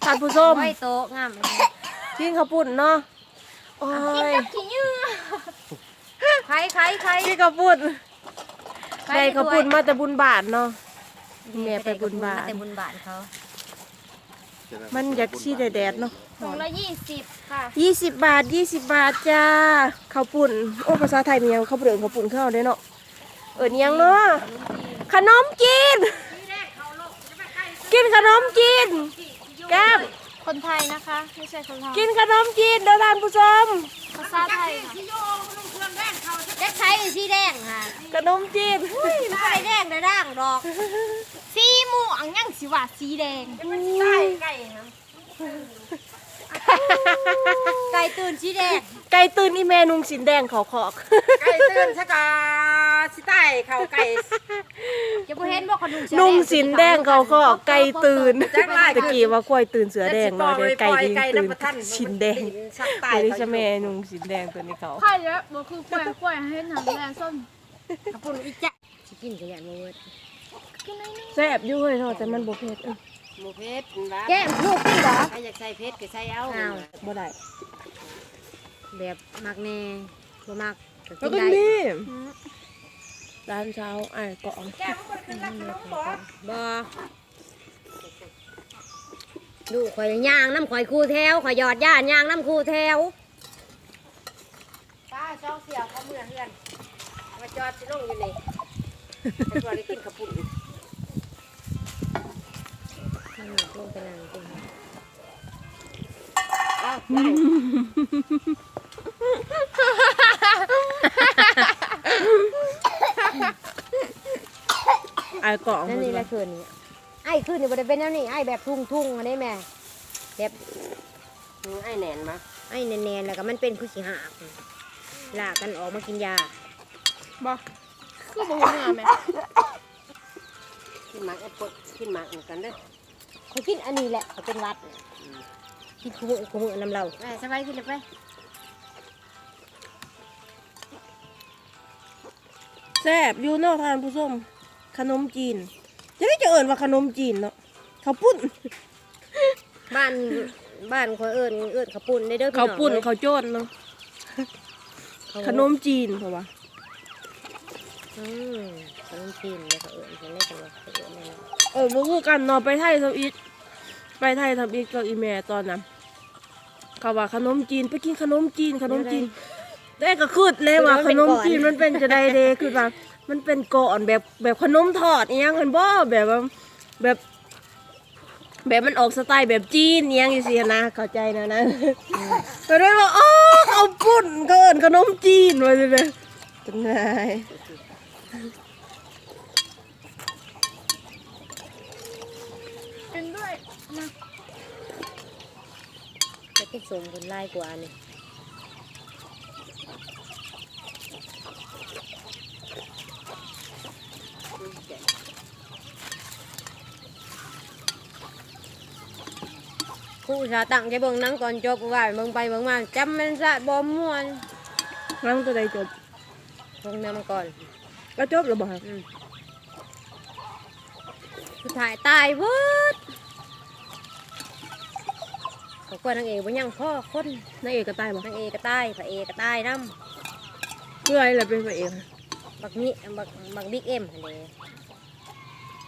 ท่านผู้ชม โอ้ยโตงาม กินข้าวปุ้นเนาะโอ้ย ขี้ยื้อใคร กินข้าวปุ้นได้ข้าวปุ้นมาแต่บุญบาทเนาะแม่ไปบุญบาท แต่บุญบาทเขา มันอยากชี้แดดเนาะ ถุงละ20ค่ะ20 บาท20 บาทจ้าข้าวปุ้นโอ้ภาษาไทยมียังข้าวเปลือกข้าวปุ้นข้าวได้เนาะยังเนาะขนมจีนกินขนมจีนแก้ม คนไทยนะคะไม่ใช่คนลาว กินขนมจีนเด้อท่านผู้ชม ภาษาไทยค่ะ แจ็คใช้สีแดงค่ะ ขนมจีน ไม่ได้แดงได้ด่างดอก สีม่วงยังสิว่าสีแดง ไก่ตื่นสีแดง ไก่ตื่นอีแม่นุ่งสินแดงขอขอก ไก่ตื่นชะกาสิใต้เขาไก่ จะบ่เห็นบ่ขนุน นุ่งสินแดงขอขอกไก่ตื่นตะกี้ว่าควายตื่นเสือแดงเนาะเดี๋ยวไก่ดีตื่นสินแดง ชักใต้ ตัวนี้ เขา จะแม่นุ่งสินแดงตัวนี้เขา ไข่เยอะบ่คือกล้วยให้หนังแดงส้ม กระปุนอีจ๊ะสิกินกันอย่างบ่เวิร์ด กินได้นึง แซ่บอยู่เฮ้ยเนาะแต่มันบ่เผ็ด หมูเพชรวะ แก้มลูกกินเหรอ ใครอยากใส่เพชรก็ใส่เอา อ้าว บ่ได้ แบบมักแน่บ่มักก็ ก็ กิน เป็น ได้ นี่ร้านเช้าไอ้เกาะ บ่ดูข่อยย่างน้ำข่อยคู่แถวข่อยหยอดย่านย่างน้ำคู่แถว ป้าช่องเสียวเขาเมื่อเฮือนมาจอดสิลงอยู่นี่ให้ตัวได้กินข้าวปุ้น ลงไปนั่งกิน อ้าวได้ ไอ้เกาะ นั่นนี่แหละคืนนี้ไอ้คืนนี่บ่ได้เป็นแนวนี้ไอ้แบบทุ่งๆอันนี้แม่แบบ ไอ้แหนนมา ไอ้แน่นๆแล้วก็มันเป็นคือสิหักลากกันออกมากินยา บ่คือบ่ฮู้งามแม่ กินหมากแอปเปิ้ลกินหมากเหมือนกันเด้อ เขากินอันนี้แหละเขาเป็นหวัดกินคู่มือน้ำเรา ไอ้สบายกินเลยไป แซ่บอยู่เนาะท่านผู้ชมขนมจีนจะได้จะเอิ้นว่าขนมจีนเนาะข้าวปุ้น บ้านข่อยเอิ้นข้าวปุ้นได้เด้อพี่น้ ข้า อ ว ง ปุ้นข้าวโจ้นเนาะขนมจีนเพราะว่า อืมขนมจีนเลยเขาเอิ้นเขาเรียกกันว่าเขาเอิ้นอะไรนะ บ่คือกันเนาะไปไทยทำอิฐไปไทยทำอิฐกับอีแม่ตอนนั้นเขาว่าขนมจีนไปกินขนมจีนแต่ก็คืดเลยว่าขนมจีนมันเป็นจะได้เด้คือว่ามันเป็นก้อนแบบขนมทอดอีหยังกันบ่แบบว่าแบบมันออกสไตล์แบบจีนอีหยังจังซี่นะเข้าใจนะนะก็เลยว่าอ๋อข้าวปุ้นเขาเอิ้นขนมจีนว่าจังได๋เป็นไง เป็นด้วยนะ จะกินสมคนไล่กว่านี่ครูสาตั้งใจเบิ่งหนังก่อนจบว่าเบิ่งไปเบิ่งมาจำมันซะบ่ม่วน นั่งตัวใดจบ ลงน้ำก่อน ก็จบแล้วบ่ครับ สุดท้ายตายเวิดเขากว่านางเอกบ่ยังพ่อคน นางเอกก็ตายบ่ นางเอกก็ตายพระเอกก็ตายน้ เพื่ออะไรล่ะเป็นพระเอก ำบักนี้บักบิ๊กเอ็มหั่นเด้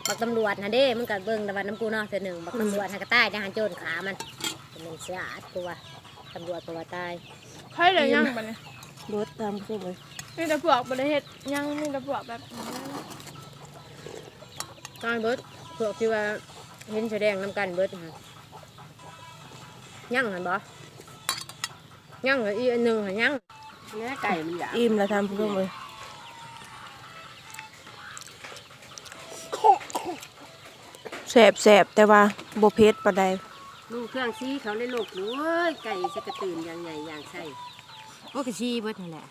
บักตำรวจหั่นเด้มันก็เบิ่งตะวันน้ำกูเนาะเทื่อหนึ่งบักตำรวจหั่นก็ตายทหารโจรขามันเป็นเสียอาดตัวตำรวจตัวตาย ไข่เลยยังบัดนี้ รถตามเข้าไป มีแต่พวกบ่ได้เฮ็ดยังมีแต่พวกแบบ ตายเบิดพวกที่ว่าเห็นแสดงนำกันเบิดหั่นยังหั่นบ่ยังเหรออีกอันหนึ่งหั่นยัง เนื้อไก่มันอยาก อิ่มแล้วทำเข้าไปแสบแต่ว่าบ่เผ็ดปานใด ลูกเครื่องซีเขาเลยลูกหนูเอ้ยไก่จะกระตื่นอย่างใหญ่อย่างใส่ โอ้กระชีเบิดนั่นแหละ